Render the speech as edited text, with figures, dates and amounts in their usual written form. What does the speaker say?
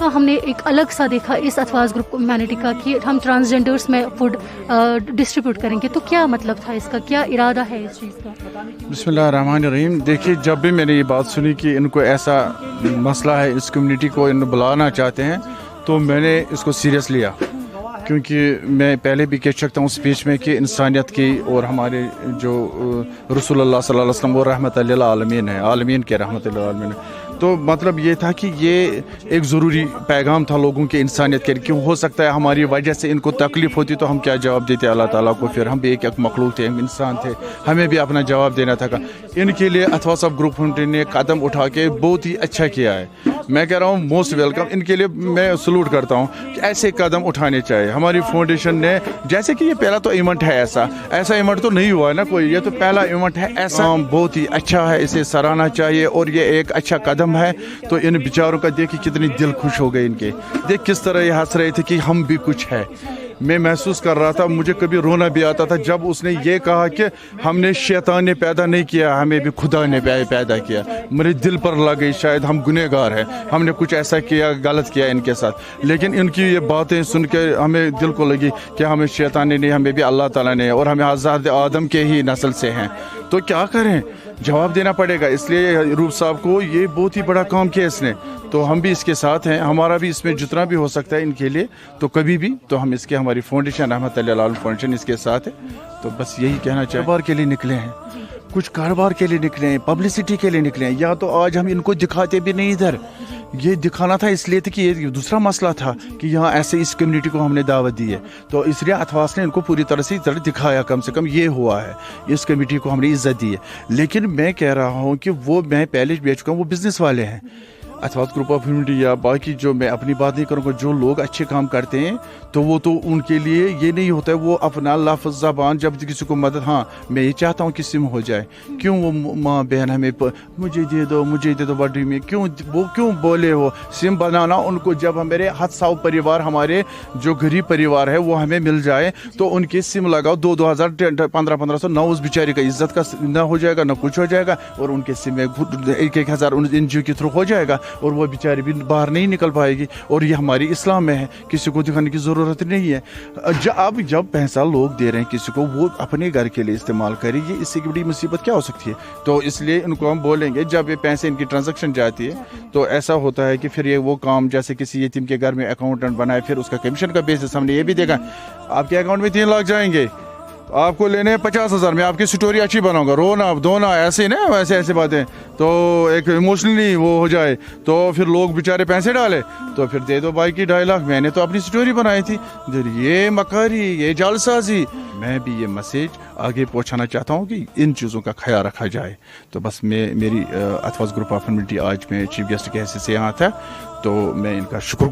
यहाँ हमने एक अलग सा देखा इस अथवाज़ ग्रुप कम्युनिटी का कि हम ट्रांसजेंडर्स में फूड डिस्ट्रीब्यूट करेंगे, तो क्या मतलब था इसका, क्या इरादा है इस चीज़ का? बिस्मिल्लाहिर्रहमानिर्रहीम। देखिए, जब भी मैंने ये बात सुनी कि इनको ऐसा मसला है, इस कम्युनिटी को इन बुलाना चाहते हैं, तो मैंने इसको सीरियस लिया, क्योंकि मैं पहले भी कह सकता हूँ स्पीच में कि इंसानियत की और हमारे जो रसूलुल्लाह सल्लल्लाहु अलैहि वसल्लम वो रहमत लिल आलमीन है, आलमीन के रहमत लिल आलमीन है। तो मतलब ये था कि ये एक ज़रूरी पैगाम था लोगों के इंसानियत के लिए। क्यों हो सकता है हमारी वजह से इनको तकलीफ़ होती तो हम क्या जवाब देते अल्लाह ताला को? फिर हम भी एक मखलूक थे, हम इंसान थे, हमें भी अपना जवाब देना था। इनके लिए अथवा सब ग्रुप ने कदम उठा के बहुत ही अच्छा किया है। मैं कह रहा हूँ मोस्ट वेलकम, इनके लिए मैं सलूट करता हूँ कि ऐसे कदम उठाने चाहिए। हमारी फाउंडेशन ने, जैसे कि ये पहला तो इवेंट है, ऐसा इवेंट तो नहीं हुआ है ना कोई, ये तो पहला इवेंट है, ऐसा बहुत ही अच्छा है, इसे सराहना चाहिए और ये एक अच्छा कदम है। तो इन बेचारों का देखिए कितनी दिल खुश हो गए इनके, देख किस तरह ये हंस रहे थे कि हम भी कुछ है। मैं महसूस कर रहा था, मुझे कभी रोना भी आता था जब उसने ये कहा कि हमने शैतान ने पैदा नहीं किया, हमें भी खुदा ने पैदा किया। मेरे दिल पर लग गई, शायद हम गुनहगार हैं, हमने कुछ ऐसा किया, गलत किया इनके साथ। लेकिन इनकी ये बातें सुन के हमें दिल को लगी कि हमें शैतान ने नहीं, हमें भी अल्लाह ताला ने, और हमें हज़रत आदम के ही नस्ल से हैं। तो क्या करें, जवाब देना पड़ेगा। इसलिए रूप साहब को ये बहुत ही बड़ा काम किया इसने, तो हम भी इसके साथ हैं, हमारा भी इसमें जितना भी हो सकता है इनके लिए, तो कभी भी तो हम इसके, हमारी फाउंडेशन रहमत लिल आलमीन फाउंडेशन इसके साथ है। तो बस यही कहना चाहिए, कारोबार के लिए निकले हैं, कुछ कारोबार के लिए निकले हैं, पब्लिसिटी के लिए निकले हैं, या तो आज हम इनको दिखाते भी नहीं इधर, ये दिखाना था इसलिए था कि ये दूसरा मसला था कि यहाँ ऐसे इस कम्युनिटी को हमने दावत दी है, तो इसलिए अथवास ने इनको पूरी तरह से दिखाया, कम से कम ये हुआ है, इस कम्युनिटी को हमने इज्जत दी है। लेकिन मैं कह रहा हूँ कि वो, मैं पहले बेच चुका हूँ, वो बिज़नेस वाले हैं, अथवास ग्रुप ऑफ कम्युनिटी या बाकी, जो मैं अपनी बात नहीं करूँगा, जो लोग अच्छे काम करते हैं तो वो तो उनके लिए ये नहीं होता है, वो अपना लफ्ज़ ज़बान जब किसी को मदद, हाँ मैं ये चाहता हूँ कि सिम हो जाए, क्यों वो माँ बहन हमें मुझे दे दो बड़ी में, क्यों बोले हो सिम बनाना उनको, जब हमारे 100 परिवार, हमारे जो गरीब परिवार है वो हमें मिल जाए तो उनकी सिम लगाओ, 2000 1500 ना उस बेचारे का इज्जत का ना हो जाएगा, ना कुछ हो जाएगा, और उनके सिम में 1000 NGO के थ्रू हो जाएगा, और वो बेचारी भी बाहर नहीं निकल पाएगी। और ये हमारी इस्लाम में है, किसी को दिखाने की ज़रूरत नहीं है। जब पैसा लोग दे रहे हैं किसी को, वो अपने घर के लिए इस्तेमाल करेगी, इससे बड़ी मुसीबत क्या हो सकती है? तो इसलिए इनको हम बोलेंगे, जब ये पैसे इनकी ट्रांजैक्शन जाती है तो ऐसा होता है कि फिर ये वो काम, जैसे किसी यतीम के घर में अकाउंटेंट बनाए, फिर उसका कमीशन का बेसिस हमने ये भी देखा, आपके अकाउंट में 3 लाख जाएंगे, आपको लेने हैं 50,000, मैं आपकी स्टोरी अच्छी बनाऊंगा, रोना धोना ऐसे ही ना, वैसे ऐसे बातें, तो एक इमोशनली वो हो जाए, तो फिर लोग बेचारे पैसे डाले, तो फिर दे दो भाई की 2.5 लाख, मैंने तो अपनी स्टोरी बनाई थी। ये मकारी, ये जालसाजी, मैं भी ये मैसेज आगे पहुंचाना चाहता हूं कि इन चीज़ों का ख्याल रखा जाए। तो बस मेरी अथवास ग्रुप ऑफ कम्युनिटी, आज मैं चीफ गेस्ट के हैसियत से यहाँ था, तो मैं इनका शुक्र